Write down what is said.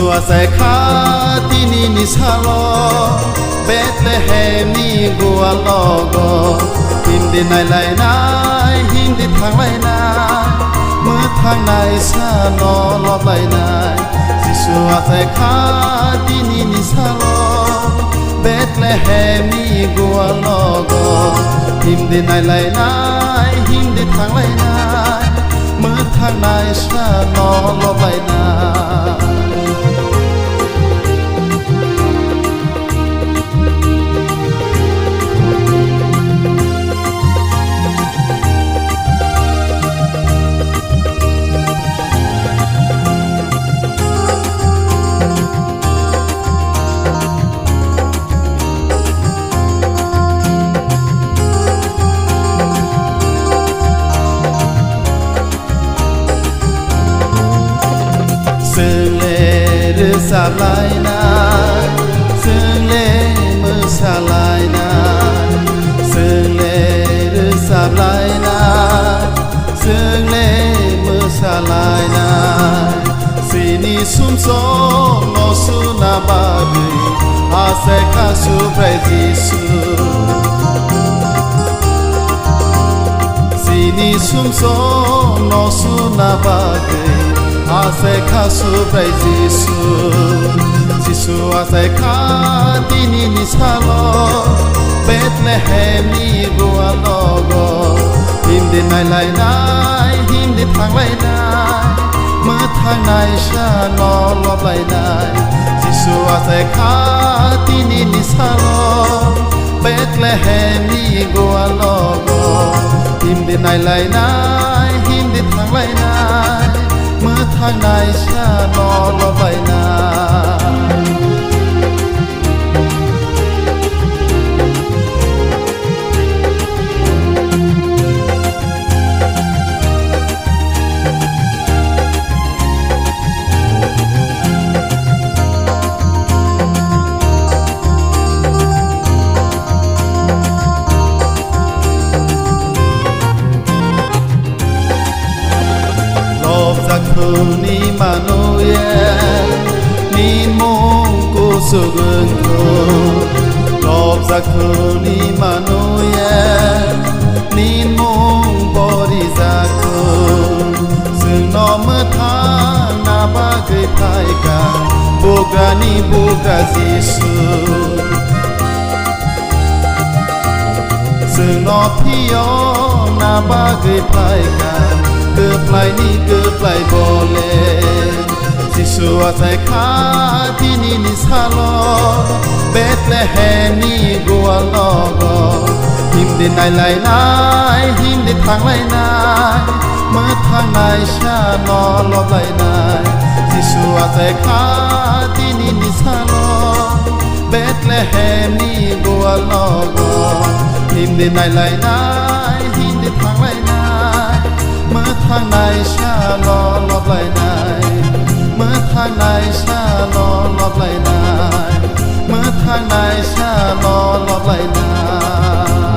Yeshua sai kha tini ni salo Bethlehem ni gua logo Hindi nai lai nai hindi thang lai nai Mưa thang nai sa no lọt lai nai Yeshua sai kha tini ni salo Bethlehem ni gua logo Hindi nai lai nai hindi thang lai nai Mưa thang nai sa no lọt lai nai Sương lê rư xa lại nai Sương lê mưa xa lại nai Sương lê rư xa lại nai Sương lê mưa xa lại nai Sini sum so no su na ba ghi A se kha su prai Giêsu Sini sum so no su na ba ghi Asai kha su prai Giêsu Giêsu asai kha tini ni salo Bethlehem ni gua logo Hindi nai lai nai hindi thang lai nai Mưa thang nai sha no lọt lai nai Giêsu asai kha tini ni salo Bethlehem ni gua logo Hindi nai lai nai hindi thang lai nai Mưa thang nai xa no lọt lai nai Ni Manuel Ni Mungu sugengku Lop zakuni Manuel Ni Mungu borizaku Sừng no mơ thang na bagai paika Buka ni buka Giêsu Sừng no pio na bagai paika Cướp lại ni cướp lại boleh Giêsu asai kha tini ni salo Bethlehem ni gua logo Hindi nai lai nai hindi thang lai nai Mưa thang nai sha no lọt lai nai Giêsu asai kha tini ni salo Bethlehem ni gua logo Hindi nai lai nai hindi thang lai nai Mưa thang nai xa lo lọt lại nai Mưa thang nai xa lo lọt lại nai Mưa thang nai xa lo lọt lại nai